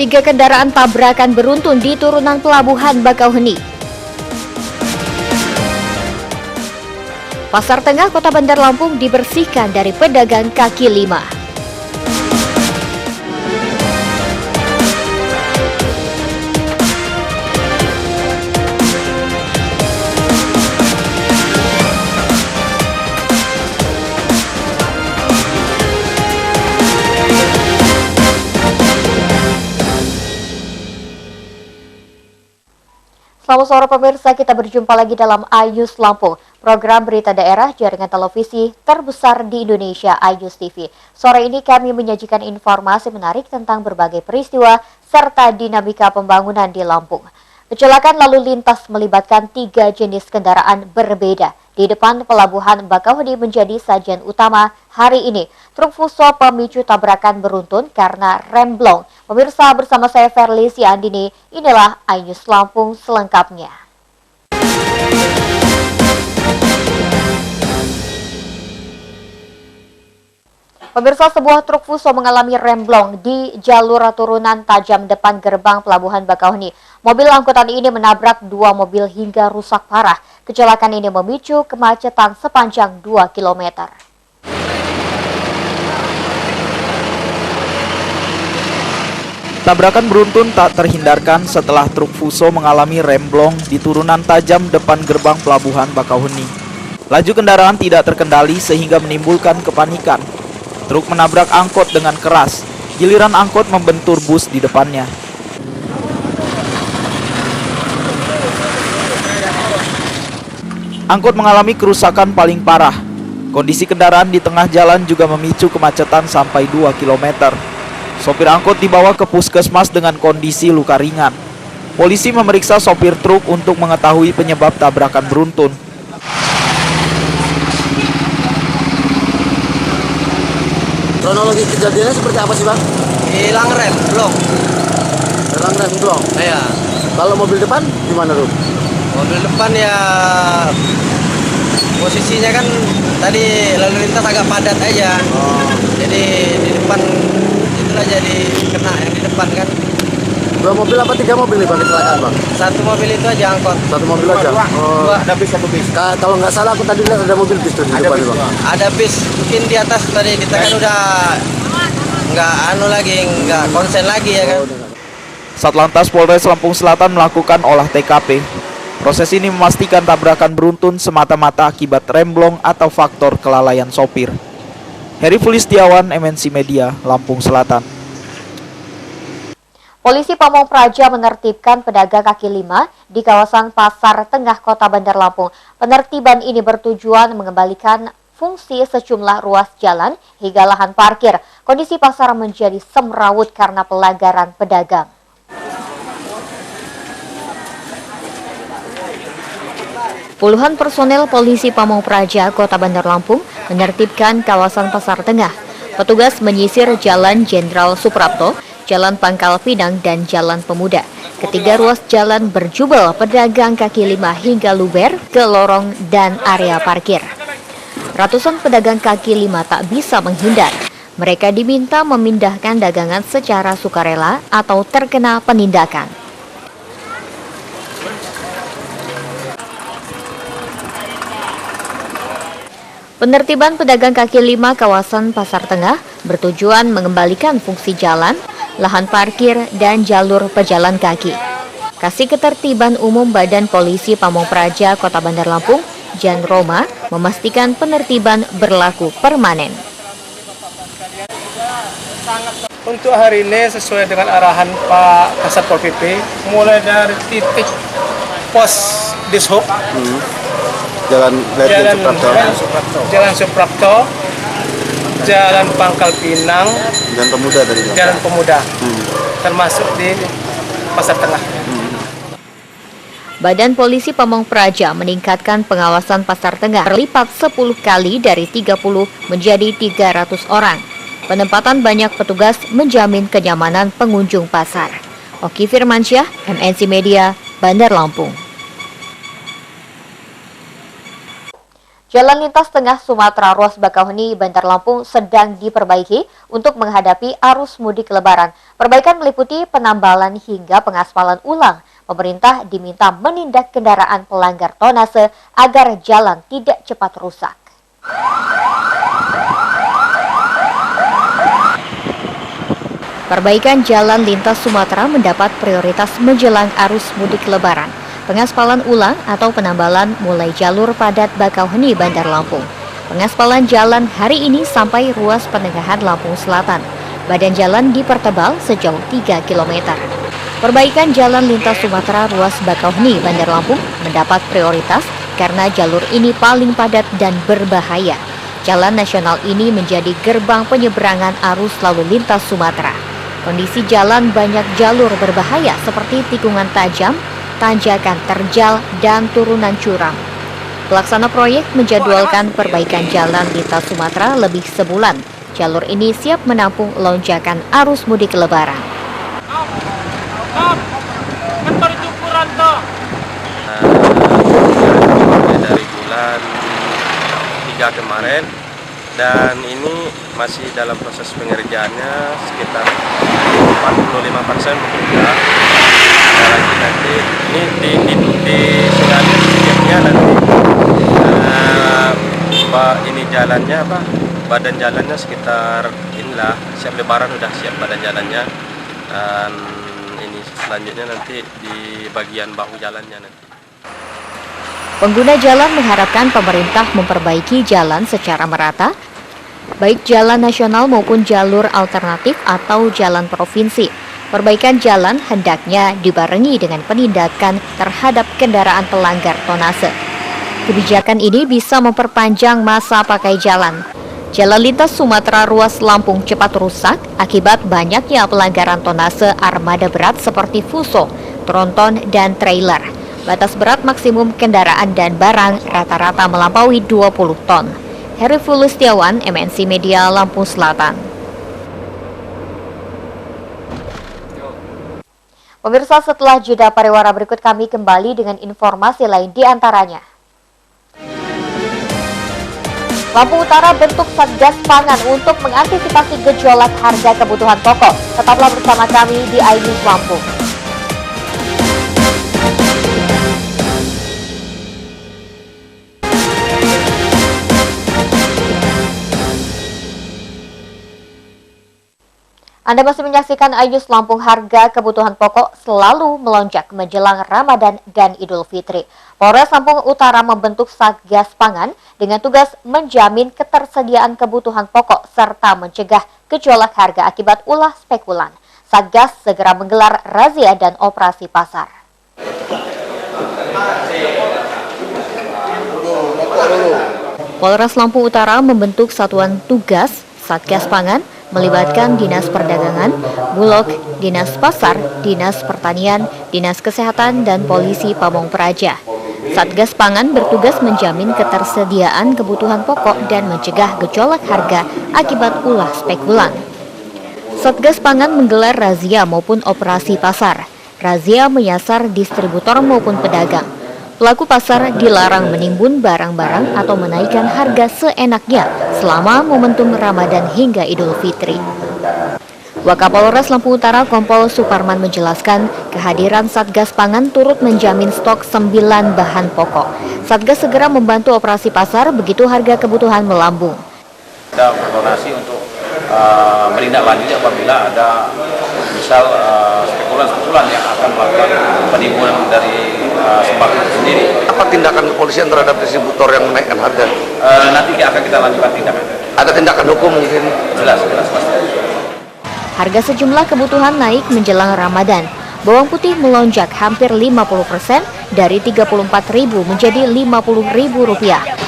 3 kendaraan tabrakan beruntun di turunan Pelabuhan Bakauheni. Pasar Tengah Kota Bandar Lampung dibersihkan dari pedagang kaki lima. Selamat sore pemirsa, kita berjumpa lagi dalam iNews Lampung, program berita daerah jaringan televisi terbesar di Indonesia, iNews TV. Sore ini kami menyajikan informasi menarik tentang berbagai peristiwa serta dinamika pembangunan di Lampung. Kecelakaan lalu lintas melibatkan 3 jenis kendaraan berbeda di depan Pelabuhan Bakauheni menjadi sajian utama hari ini. Truk fuso pemicu tabrakan beruntun karena remblong. Pemirsa, bersama saya Verly Andini, inilah iNews Lampung selengkapnya. Pemirsa, sebuah truk fuso mengalami remblong di jalur turunan tajam depan gerbang Pelabuhan Bakauheni. Mobil angkutan ini menabrak 2 mobil hingga rusak parah. Kecelakaan ini memicu kemacetan sepanjang 2 km. Tabrakan beruntun tak terhindarkan setelah truk fuso mengalami remblong di turunan tajam depan gerbang Pelabuhan Bakauheni. Laju kendaraan tidak terkendali sehingga menimbulkan kepanikan. Truk menabrak angkot dengan keras, giliran angkot membentur bus di depannya. Angkot mengalami kerusakan paling parah. Kondisi kendaraan di tengah jalan juga memicu kemacetan sampai 2 km. Sopir angkot dibawa ke puskesmas dengan kondisi luka ringan. Polisi memeriksa sopir truk untuk mengetahui penyebab tabrakan beruntun. Kronologi kejadiannya seperti apa sih, Bang? Hilang rem, blok. Hilang rem blok. Iya. Kalau mobil depan gimana, Rum? Mobil depan ya posisinya kan tadi lalu lintas agak padat aja. Jadi di depan itulah jadi kena yang di depan kan. 2 mobil apa 3 mobil nih, Bang, kecelakaan, Bang? 1 mobil itu aja angkot. 1 mobil aja. Dua. Ada bis, 1 bis. Kalau nggak salah aku tadi lihat ada mobil bis tuh di depan, Bang. Ada bis mungkin di atas tadi kita kan udah nggak nggak konsen lagi ya kan. Satlantas Polres Lampung Selatan melakukan olah TKP. Proses ini memastikan tabrakan beruntun semata-mata akibat remblong atau faktor kelalaian sopir. Heri Fulistiawan, MNC Media, Lampung Selatan. Polisi Pamong Praja menertibkan pedagang kaki lima di kawasan Pasar Tengah Kota Bandar Lampung. Penertiban ini bertujuan mengembalikan fungsi sejumlah ruas jalan hingga lahan parkir. Kondisi pasar menjadi semrawut karena pelanggaran pedagang. Puluhan personel polisi Pamong Praja Kota Bandar Lampung menertibkan kawasan Pasar Tengah. Petugas menyisir Jalan Jenderal Suprapto, Jalan Pangkal Pinang, dan Jalan Pemuda. Ketiga ruas jalan berjubel pedagang kaki lima hingga luber ke lorong dan area parkir. Ratusan pedagang kaki lima tak bisa menghindar. Mereka diminta memindahkan dagangan secara sukarela atau terkena penindakan. Penertiban pedagang kaki lima kawasan Pasar Tengah bertujuan mengembalikan fungsi jalan, lahan parkir, dan jalur pejalan kaki. Kasih Ketertiban Umum Badan Polisi Pamong Praja Kota Bandar Lampung, Jan Roma, memastikan penertiban berlaku permanen. Untuk hari ini sesuai dengan arahan Pak Kasat Pol PP, mulai dari titik pos Dishub, Jalan Suprapto, Jalan Pangkal Pinang, Jalan Pemuda, termasuk di Pasar Tengah. Badan Polisi Pamong Praja meningkatkan pengawasan Pasar Tengah berlipat 10 kali dari 30 menjadi 300 orang. Penempatan banyak petugas menjamin kenyamanan pengunjung pasar. Oki Firmansyah, MNC Media, Bandar Lampung. Jalan lintas tengah Sumatera ruas Bakauheni, Bandar Lampung sedang diperbaiki untuk menghadapi arus mudik Lebaran. Perbaikan meliputi penambalan hingga pengaspalan ulang. Pemerintah diminta menindak kendaraan pelanggar tonnase agar jalan tidak cepat rusak. Perbaikan jalan lintas Sumatera mendapat prioritas menjelang arus mudik Lebaran. Pengaspalan ulang atau penambalan mulai jalur padat Bakauheni, Bandar Lampung. Pengaspalan jalan hari ini sampai ruas Penengahan Lampung Selatan. Badan jalan dipertebal sejauh 3 km. Perbaikan jalan lintas Sumatera ruas Bakauheni, Bandar Lampung mendapat prioritas karena jalur ini paling padat dan berbahaya. Jalan nasional ini menjadi gerbang penyeberangan arus lalu lintas Sumatera. Kondisi jalan banyak jalur berbahaya seperti tikungan tajam, tanjakan terjal, dan turunan curam. Pelaksana proyek menjadwalkan perbaikan jalan lintas Sumatera lebih sebulan. Jalur ini siap menampung lonjakan arus mudik Lebaran. Dari bulan 3 kemarin, dan ini masih dalam proses pengerjaannya sekitar 45% sudah. Lagi nanti ini disengaja setiapnya nanti ini jalannya badan jalannya sekitar inilah siap Lebaran, udah siap badan jalannya, dan ini selanjutnya nanti di bagian bahu jalannya nanti. Pengguna jalan mengharapkan pemerintah memperbaiki jalan secara merata, baik jalan nasional maupun jalur alternatif atau jalan provinsi. Perbaikan jalan hendaknya dibarengi dengan penindakan terhadap kendaraan pelanggar tonnase. Kebijakan ini bisa memperpanjang masa pakai jalan. Jalan lintas Sumatera ruas Lampung cepat rusak akibat banyaknya pelanggaran tonnase armada berat seperti fuso, tronton, dan trailer. Batas berat maksimum kendaraan dan barang rata-rata melampaui 20 ton. Heri Fulustiawan, MNC Media, Lampung Selatan. Pemirsa, setelah jeda pariwara berikut kami kembali dengan informasi lain di antaranya. Lampung Utara bentuk Satgas Pangan untuk mengantisipasi gejolak harga kebutuhan pokok. Tetaplah bersama kami di iNews Lampung. Anda masih menyaksikan iNews Lampung. Harga kebutuhan pokok selalu melonjak menjelang Ramadan dan Idul Fitri. Polres Lampung Utara membentuk Satgas Pangan dengan tugas menjamin ketersediaan kebutuhan pokok serta mencegah gejolak harga akibat ulah spekulan. Satgas segera menggelar razia dan operasi pasar. Polres Lampung Utara membentuk satuan tugas Satgas Pangan melibatkan Dinas Perdagangan, Bulog, Dinas Pasar, Dinas Pertanian, Dinas Kesehatan, dan Polisi Pamong Praja. Satgas Pangan bertugas menjamin ketersediaan kebutuhan pokok dan mencegah gejolak harga akibat ulah spekulan. Satgas Pangan menggelar razia maupun operasi pasar. Razia menyasar distributor maupun pedagang. Pelaku pasar dilarang menimbun barang-barang atau menaikkan harga seenaknya selama momentum Ramadan hingga Idul Fitri. Wakapolres Lampung Utara Kompol Suparman menjelaskan kehadiran Satgas Pangan turut menjamin stok 9 bahan pokok. Satgas segera membantu operasi pasar begitu harga kebutuhan melambung. Kita berkoordinasi untuk menindaklanjuti apabila ada misal spekulan-spekulan yang akan melakukan penimbunan dari sembako itu sendiri. Apa tindakan kepolisian terhadap distributor yang menaikkan harga? Nanti akan kita lanjutkan tindakan. Ada tindakan hukum mungkin? Jelas pasti. Harga sejumlah kebutuhan naik menjelang Ramadan. Bawang putih melonjak hampir 50% dari Rp34.000 menjadi Rp50.000.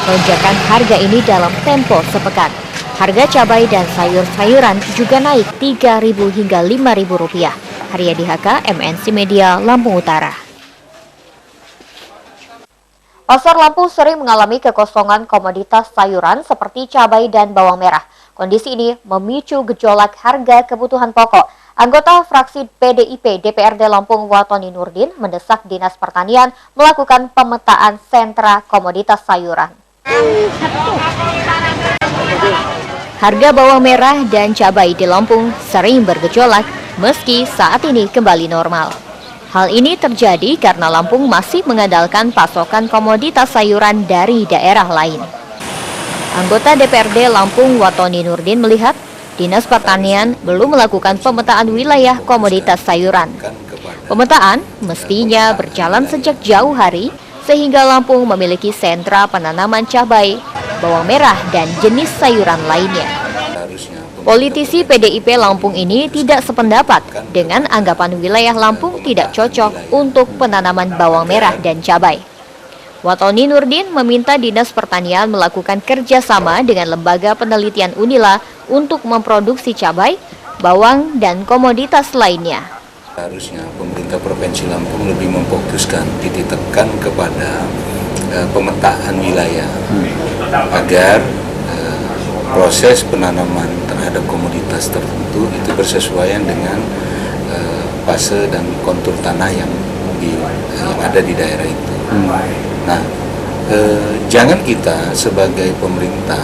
Lonjakan harga ini dalam tempo sepekan. Harga cabai dan sayur-sayuran juga naik Rp3.000 hingga Rp5.000. Haryadi Haka, MNC Media, Lampung Utara. Pasar Lampung sering mengalami kekosongan komoditas sayuran seperti cabai dan bawang merah. Kondisi ini memicu gejolak harga kebutuhan pokok. Anggota fraksi PDIP DPRD Lampung Watoni Nurdin mendesak Dinas Pertanian melakukan pemetaan sentra komoditas sayuran. Harga bawang merah dan cabai di Lampung sering bergejolak meski saat ini kembali normal. Hal ini terjadi karena Lampung masih mengandalkan pasokan komoditas sayuran dari daerah lain. Anggota DPRD Lampung Watoni Nurdin melihat Dinas Pertanian belum melakukan pemetaan wilayah komoditas sayuran. Pemetaan mestinya berjalan sejak jauh hari sehingga Lampung memiliki sentra penanaman cabai, bawang merah, dan jenis sayuran lainnya. Politisi PDIP Lampung ini tidak sependapat dengan anggapan wilayah Lampung tidak cocok untuk penanaman bawang merah dan cabai. Watoni Nurdin meminta Dinas Pertanian melakukan kerjasama dengan Lembaga Penelitian Unila untuk memproduksi cabai, bawang, dan komoditas lainnya. Harusnya pemerintah Provinsi Lampung lebih memfokuskan titik tekan kepada pemetaan wilayah agar proses penanaman terhadap komoditas tertentu itu bersesuaian dengan fase dan kontur tanah yang ada di daerah itu. Nah, jangan kita sebagai pemerintah,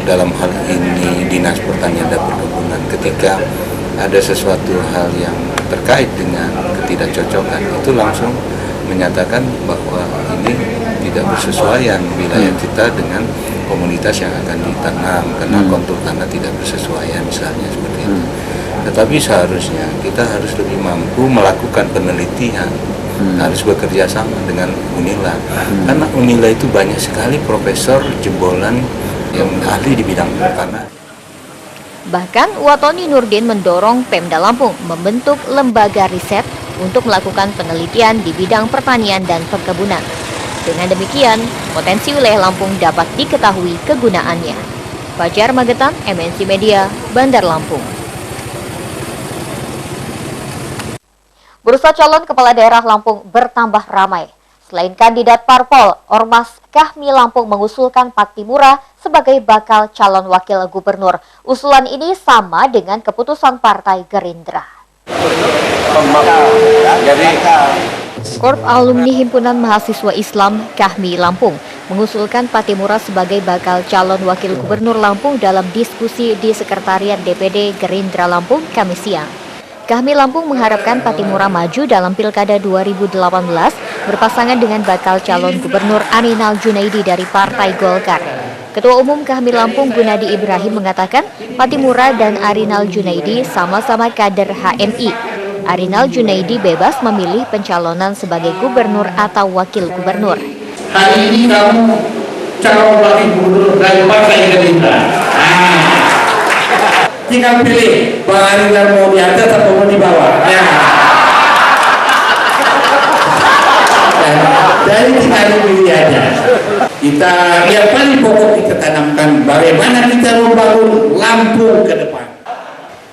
dalam hal ini Dinas Pertanian dan Perkebunan, ketika ada sesuatu hal yang terkait dengan ketidakcocokan itu langsung menyatakan bahwa ini tidak bersesuaian wilayah kita dengan komunitas yang akan ditanam karena kontur tanah tidak bersesuaian misalnya seperti itu. Tetapi seharusnya kita harus lebih mampu melakukan penelitian, harus bekerja sama dengan Unila karena Unila itu banyak sekali profesor jebolan yang ahli di bidang tanah. Bahkan Watoni Nurdin mendorong Pemda Lampung membentuk lembaga riset untuk melakukan penelitian di bidang pertanian dan perkebunan. Dengan demikian, potensi wilayah Lampung dapat diketahui kegunaannya. Fajar Magetan, MNC Media, Bandar Lampung. Bursa calon kepala daerah Lampung bertambah ramai. Selain kandidat parpol, Ormas Kahmi Lampung mengusulkan Patimura sebagai bakal calon wakil gubernur. Usulan ini sama dengan keputusan Partai Gerindra. Korp Alumni Himpunan Mahasiswa Islam Kahmi Lampung mengusulkan Patimura sebagai bakal calon wakil gubernur Lampung dalam diskusi di Sekretariat DPD Gerindra Lampung Kamis siang. Kahmi Lampung mengharapkan Patimura maju dalam Pilkada 2018 berpasangan dengan bakal calon gubernur Arinal Junaidi dari Partai Golkar. Ketua Umum Kahmi Lampung Gunadi Ibrahim mengatakan Patimura dan Arinal Junaidi sama-sama kader HMI. Arinal Junaidi bebas memilih pencalonan sebagai gubernur atau wakil gubernur. Hari ini kamu calon wakil gubernur dari Partai Gerindra. Tinggal pilih Bang Arinal mau di atas atau mau di bawah. Jadi tinggal pilih aja. Kita yang paling pokok kita tanamkan bagaimana kita membangun Lampung ke depan.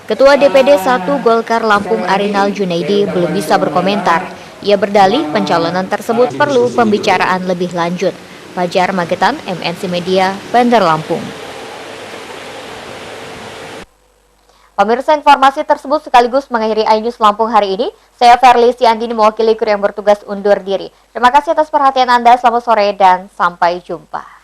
Ketua DPD 1 Golkar Lampung Arinal Junaidi belum bisa berkomentar. Ia berdalih pencalonan tersebut perlu pembicaraan lebih lanjut. Fajar Magetan, MNC Media, Bandar Lampung. Pemirsa, informasi tersebut sekaligus mengakhiri iNews Lampung hari ini. Saya Verly Siandini mewakili kru yang bertugas undur diri. Terima kasih atas perhatian Anda, selamat sore dan sampai jumpa.